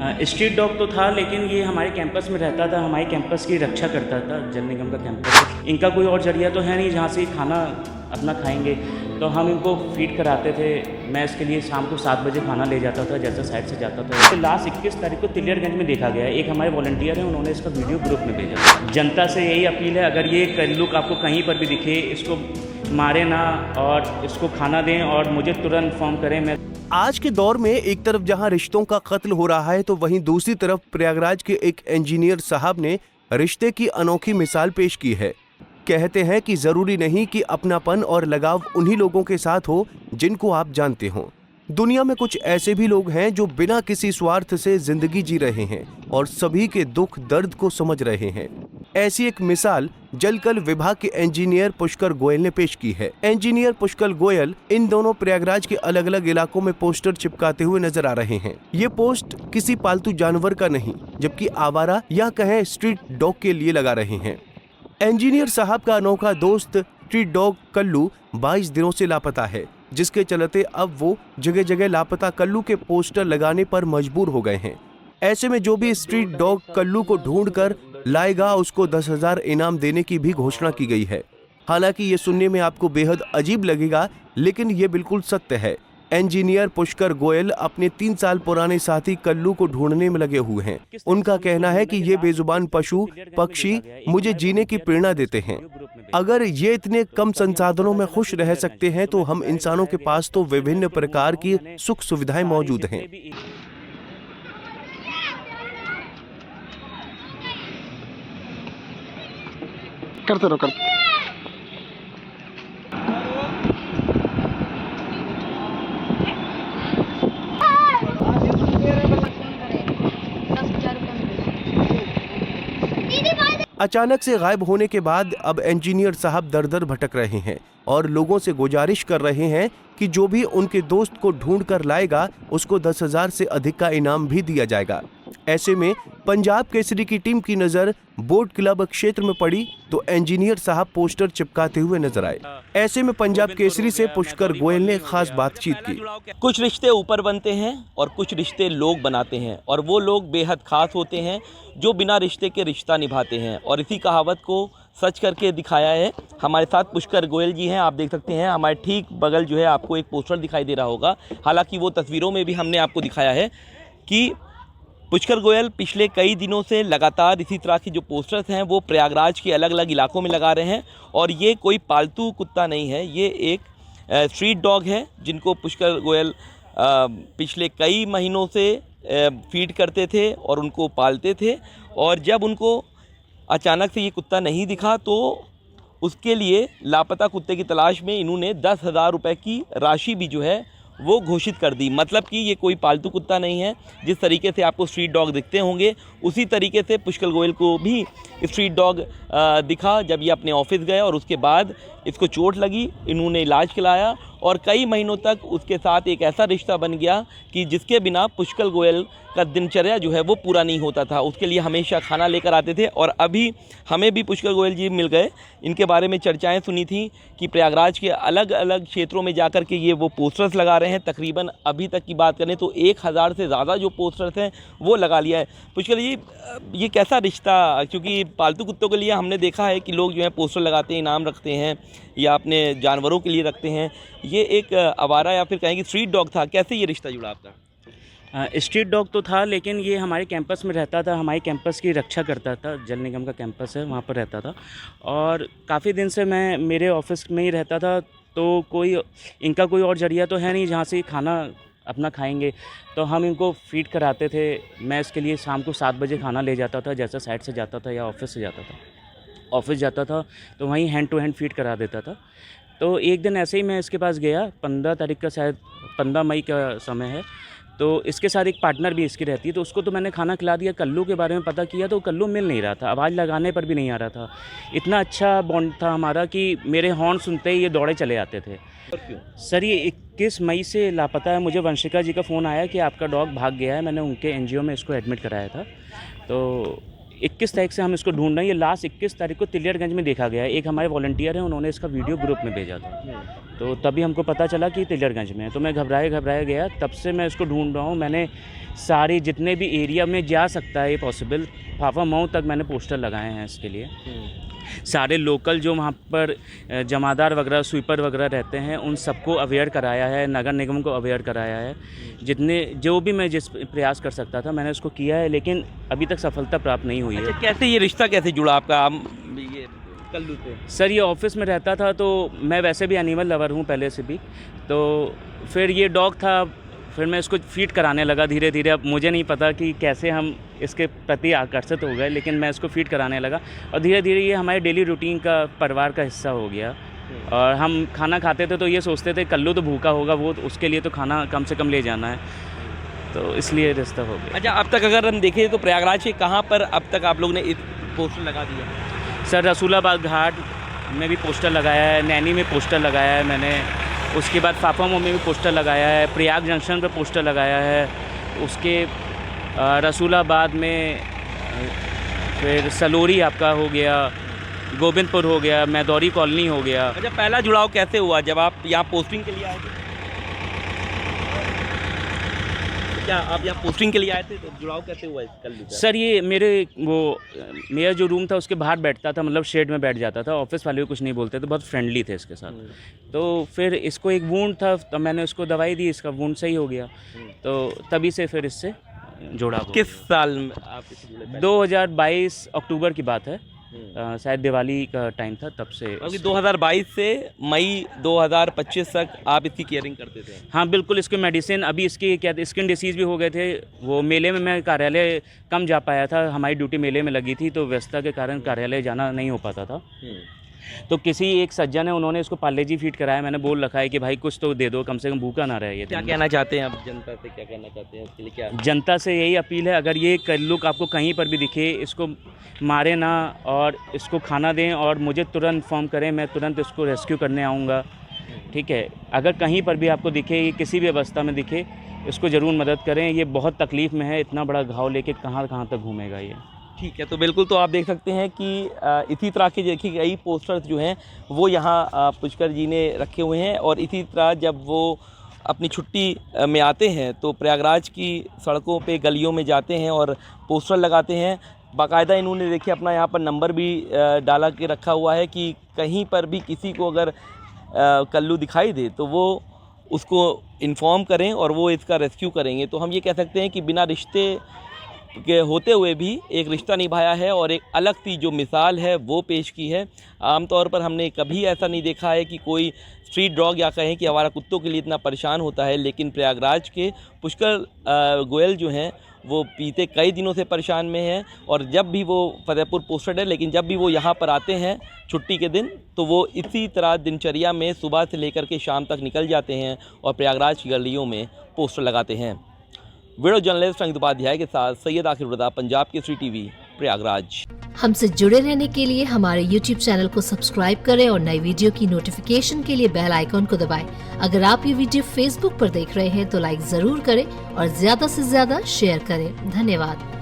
Street dog तो था, लेकिन ये हमारे कैंपस में रहता था, हमारे कैंपस की रक्षा करता था। जल निगम का कैंपस है। इनका कोई और जरिया तो है नहीं जहाँ से खाना अपना खाएंगे, तो हम इनको फीड कराते थे। मैं इसके लिए शाम को 7 बजे खाना ले जाता था, जैसा साइड से जाता था। तो लास्ट 21 तारीख को तिलियरगंज में देखा गया है। एक हमारे वॉलंटियर हैं, उन्होंने इसका वीडियो ग्रुप में भेजा। जनता से यही अपील है, अगर ये कल्लुक आपको कहीं पर भी दिखे, इसको मारे ना और इसको खाना दें और मुझे तुरंत इन्फॉर्म करें। मैं आज के दौर में एक तरफ जहां रिश्तों का कत्ल हो रहा है, तो वहीं दूसरी तरफ प्रयागराज के एक इंजीनियर साहब ने रिश्ते की अनोखी मिसाल पेश की है। कहते हैं कि जरूरी नहीं कि अपनापन और लगाव उन्हीं लोगों के साथ हो जिनको आप जानते हो। दुनिया में कुछ ऐसे भी लोग हैं जो बिना किसी स्वार्थ से जिंदगी जी रहे हैं और सभी के दुख दर्द को समझ रहे हैं। ऐसी एक मिसाल जलकल विभाग के इंजीनियर पुष्कर गोयल ने पेश की है। इंजीनियर पुष्कर गोयल इन दोनों प्रयागराज के अलग अलग इलाकों में पोस्टर चिपकाते हुए नजर आ रहे हैं। ये पोस्ट किसी पालतू जानवर का नहीं, जबकि आवारा या कहें स्ट्रीट डॉग के लिए लगा रहे हैं। इंजीनियर साहब का अनोखा दोस्त स्ट्रीट डॉग कल्लू 22 दिनों से लापता है, जिसके चलते अब वो जगह जगह लापता कल्लू के पोस्टर लगाने पर मजबूर हो गए हैं। ऐसे में जो भी स्ट्रीट डॉग कल्लू को ढूंढकर लाएगा, उसको 10,000 इनाम देने की भी घोषणा की गई है। हालांकि ये सुनने में आपको बेहद अजीब लगेगा, लेकिन ये बिल्कुल सत्य है। इंजीनियर पुष्कर गोयल अपने 3 साल पुराने साथी कल्लू को ढूंढने में लगे हुए हैं। उनका कहना है कि ये बेजुबान पशु पक्षी मुझे जीने की प्रेरणा देते हैं। अगर ये इतने कम संसाधनों में खुश रह सकते हैं, तो हम इंसानों के पास तो विभिन्न प्रकार की सुख सुविधाएं मौजूद हैं। करते रहो करते। अचानक से गायब होने के बाद अब इंजीनियर साहब दर दर भटक रहे हैं और लोगों से गुजारिश कर रहे हैं कि जो भी उनके दोस्त को ढूंढ कर लाएगा, उसको 10,000 से अधिक का इनाम भी दिया जाएगा। ऐसे में पंजाब केसरी की टीम की नजर बोट क्लब क्षेत्र में पड़ी, तो इंजीनियर साहब पोस्टर चिपकाते हुए नजर आए। ऐसे में पंजाब केसरी से पुष्कर गोयल ने खास बातचीत की। कुछ रिश्ते ऊपर बनते हैं और कुछ रिश्ते लोग बनाते हैं, और वो लोग बेहद खास होते हैं जो बिना रिश्ते के रिश्ता निभाते हैं। और इसी कहावत को सच करके दिखाया है। हमारे साथ पुष्कर गोयल जी हैं, आप देख सकते हैं। हमारे ठीक बगल जो है आपको एक पोस्टर दिखाई दे रहा होगा, हालांकि वो तस्वीरों में भी हमने आपको दिखाया है कि पुष्कर गोयल पिछले कई दिनों से लगातार इसी तरह के जो पोस्टर्स हैं वो प्रयागराज के अलग अलग इलाकों में लगा रहे हैं। और ये कोई पालतू कुत्ता नहीं है, ये एक स्ट्रीट डॉग है जिनको पुष्कर गोयल पिछले कई महीनों से फीड करते थे और उनको पालते थे। और जब उनको अचानक से ये कुत्ता नहीं दिखा, तो उसके लिए लापता कुत्ते की तलाश में इन्होंने 10,000 रुपये की राशि भी जो है वो घोषित कर दी। मतलब कि ये कोई पालतू कुत्ता नहीं है। जिस तरीके से आपको स्ट्रीट डॉग दिखते होंगे, उसी तरीके से पुष्कर गोयल को भी स्ट्रीट डॉग दिखा जब ये अपने ऑफिस गए, और उसके बाद इसको चोट लगी, इन्होंने इलाज कराया और कई महीनों तक उसके साथ एक ऐसा रिश्ता बन गया कि जिसके बिना पुष्कर गोयल का दिनचर्या जो है वो पूरा नहीं होता था। उसके लिए हमेशा खाना लेकर आते थे। और अभी हमें भी पुष्कर गोयल जी मिल गए, इनके बारे में चर्चाएं सुनी थी कि प्रयागराज के अलग अलग क्षेत्रों में जाकर के ये वो पोस्टर्स लगा रहे हैं। तकरीबन अभी तक की बात करें तो 1,000 से ज़्यादा जो पोस्टर्स हैं वो लगा लिया है। पुष्कर जी, ये कैसा रिश्ता, क्योंकि पालतू कुत्तों के लिए हमने देखा है कि लोग जो है पोस्टर लगाते हैं, इनाम रखते हैं या अपने जानवरों के लिए रखते हैं। ये एक आवारा या फिर कहेंगे स्ट्रीट डॉग था, कैसे ये रिश्ता जुड़ा आपका? स्ट्रीट डॉग तो था, लेकिन ये हमारे कैंपस में रहता था, हमारे कैंपस की रक्षा करता था। जल निगम का कैंपस है, वहाँ पर रहता था। और काफ़ी दिन से मैं मेरे ऑफिस में ही रहता था, तो इनका कोई और जरिया तो है नहीं जहाँ से खाना अपना खाएंगे, तो हम इनको फीड कराते थे। मैं इसके लिए शाम को 7 बजे खाना ले जाता था, जैसा साइड से जाता था या ऑफिस से जाता था। ऑफिस जाता था तो वहीं हैंड टू हैंड फीड करा देता था। तो एक दिन ऐसे ही मैं इसके पास गया, 15 तारीख का, शायद 15 मई का समय है। तो इसके साथ एक पार्टनर भी इसकी रहती है, तो उसको तो मैंने खाना खिला दिया। कल्लू के बारे में पता किया तो कल्लू मिल नहीं रहा था, आवाज़ लगाने पर भी नहीं आ रहा था। इतना अच्छा बॉन्ड था हमारा कि मेरे हॉर्न सुनते ही ये दौड़े चले आते थे। सर, ये 21 मई से लापता है। मुझे वंशिका जी का फ़ोन आया कि आपका डॉग भाग गया है। मैंने उनके एनजीओ में इसको एडमिट कराया था। तो 21 तारीख से हम इसको ढूंढ रहे हैं। ये लास्ट 21 तारीख को तिलियरगंज में देखा गया है। एक हमारे वॉलंटियर हैं, उन्होंने इसका वीडियो ग्रुप में भेजा था, तो तभी हमको पता चला कि तिलियरगंज में है। तो मैं घबराए गया, तब से मैं इसको ढूंढ रहा हूँ। मैंने सारी जितने भी एरिया में जा सकता है ये पॉसिबल, फाफा मऊ तक मैंने पोस्टर लगाए हैं इसके लिए। सारे लोकल जो वहाँ पर जमादार वगैरह, स्वीपर वगैरह रहते हैं, उन सबको अवेयर कराया है, नगर निगम को अवेयर कराया है। जो भी मैं जिस प्रयास कर सकता था मैंने उसको किया है, लेकिन अभी तक सफलता प्राप्त नहीं हुई है। अच्छा, कैसे ये रिश्ता कैसे जुड़ा आपका ये कल्लू से? सर ये ऑफिस में रहता था, तो मैं वैसे भी एनिमल लवर हूँ पहले से भी, तो फिर ये डॉग था, फिर मैं इसको फीड कराने लगा धीरे धीरे। अब मुझे नहीं पता कि कैसे हम इसके प्रति आकर्षित हो गए, लेकिन मैं इसको फीड कराने लगा और धीरे धीरे ये हमारे डेली रूटीन का, परिवार का हिस्सा हो गया। और हम खाना खाते थे तो ये सोचते थे कल्लू तो भूखा होगा, वो उसके लिए तो खाना कम से कम ले जाना है, तो इसलिए रिश्ता हो गया। अच्छा, अब तक अगर हम देखें तो प्रयागराज के कहाँ पर अब तक आप लोग ने पोस्टर लगा दिया? सर रसूलाबाद घाट में भी पोस्टर लगाया है, नैनी में पोस्टर लगाया है मैंने, उसके बाद फाफामऊ में भी पोस्टर लगाया है, प्रयाग जंक्शन पर पोस्टर लगाया है, उसके रसूलाबाद में, फिर सलोरी आपका हो गया, गोविंदपुर हो गया, मैदौरी कॉलोनी हो गया। अच्छा, पहला जुड़ाव कैसे हुआ जब आप यहाँ पोस्टिंग के लिए आए थे? क्या आप यहाँ पोस्टिंग के लिए आए थे, तो जुड़ाव कैसे हुआ इस कल्लू का? सर ये मेरा जो रूम था उसके बाहर बैठता था, मतलब शेड में बैठ जाता था, ऑफिस वाले को कुछ नहीं बोलते थे, बहुत फ्रेंडली थे इसके साथ। तो फिर इसको एक वुंड था, तो मैंने उसको दवाई दी, इसका वुंड सही हो गया, तो तभी से फिर इससे जुड़ा हुआ। किस साल में आप इससे जुड़े? 2022 अक्टूबर की बात है, शायद दिवाली का टाइम था, तब से। अभी 2022 से मई 2025 तक आप इसकी केयरिंग करते थे? हाँ बिल्कुल, इसके मेडिसिन, अभी इसकी क्या स्किन डिसीज़ भी हो गए थे। वो मेले में मैं कार्यालय कम जा पाया था, हमारी ड्यूटी मेले में लगी थी, तो व्यस्तता के कारण कार्यालय जाना नहीं हो पाता था। तो किसी एक सज्जन है, उन्होंने इसको पार्ले जी फीड कराया। मैंने बोल रखा है कि भाई कुछ तो दे दो, कम से कम भूखा ना रहे। ये क्या कहना चाहते हैं आप जनता से, क्या कहना चाहते हैं इसके लिए? क्या जनता से यही अपील है, अगर ये कल्लू आपको कहीं पर भी दिखे, इसको मारे ना और इसको खाना दें और मुझे तुरंत इन्फॉर्म करें, मैं तुरंत इसको रेस्क्यू करने आऊँगा। ठीक है, अगर कहीं पर भी आपको दिखे, किसी भी अवस्था में दिखे, इसको ज़रूर मदद करें। ये बहुत तकलीफ़ में है, इतना बड़ा घाव लेके कहाँ तक घूमेगा ये। ठीक है, तो बिल्कुल, तो आप देख सकते हैं कि इसी तरह के देखिए कई पोस्टर्स जो हैं वो यहाँ पुष्कर जी ने रखे हुए हैं। और इसी तरह जब वो अपनी छुट्टी में आते हैं तो प्रयागराज की सड़कों पे, गलियों में जाते हैं और पोस्टर लगाते हैं। बाकायदा इन्होंने देखिए अपना यहाँ पर नंबर भी डाला के रखा हुआ है कि कहीं पर भी किसी को अगर कल्लू दिखाई दे तो वो उसको इन्फॉर्म करें और वो इसका रेस्क्यू करेंगे। तो हम ये कह सकते हैं कि बिना रिश्ते के होते हुए भी एक रिश्ता निभाया है और एक अलग सी जो मिसाल है वो पेश की है। आमतौर पर हमने कभी ऐसा नहीं देखा है कि कोई स्ट्रीट डॉग या कहें कि आवारा कुत्तों के लिए इतना परेशान होता है, लेकिन प्रयागराज के पुष्कर गोयल जो हैं वो बीते कई दिनों से परेशान में हैं। और जब भी वो फतेहपुर पोस्टेड है, लेकिन जब भी वो यहाँ पर आते हैं छुट्टी के दिन, तो वो इसी तरह दिनचर्या में सुबह से लेकर के शाम तक निकल जाते हैं और प्रयागराज की गलियों में पोस्टर लगाते हैं। वीडियो जर्नलिस्ट संगीत उपाध्याय के साथ सैयद आखिर रज़ा, पंजाब केसरी टीवी, प्रयागराज। हमसे जुड़े रहने के लिए हमारे YouTube चैनल को सब्सक्राइब करें और नई वीडियो की नोटिफिकेशन के लिए बेल आइकॉन को दबाएं। अगर आप ये वीडियो Facebook पर देख रहे हैं तो लाइक जरूर करें और ज्यादा से ज्यादा शेयर करें। धन्यवाद।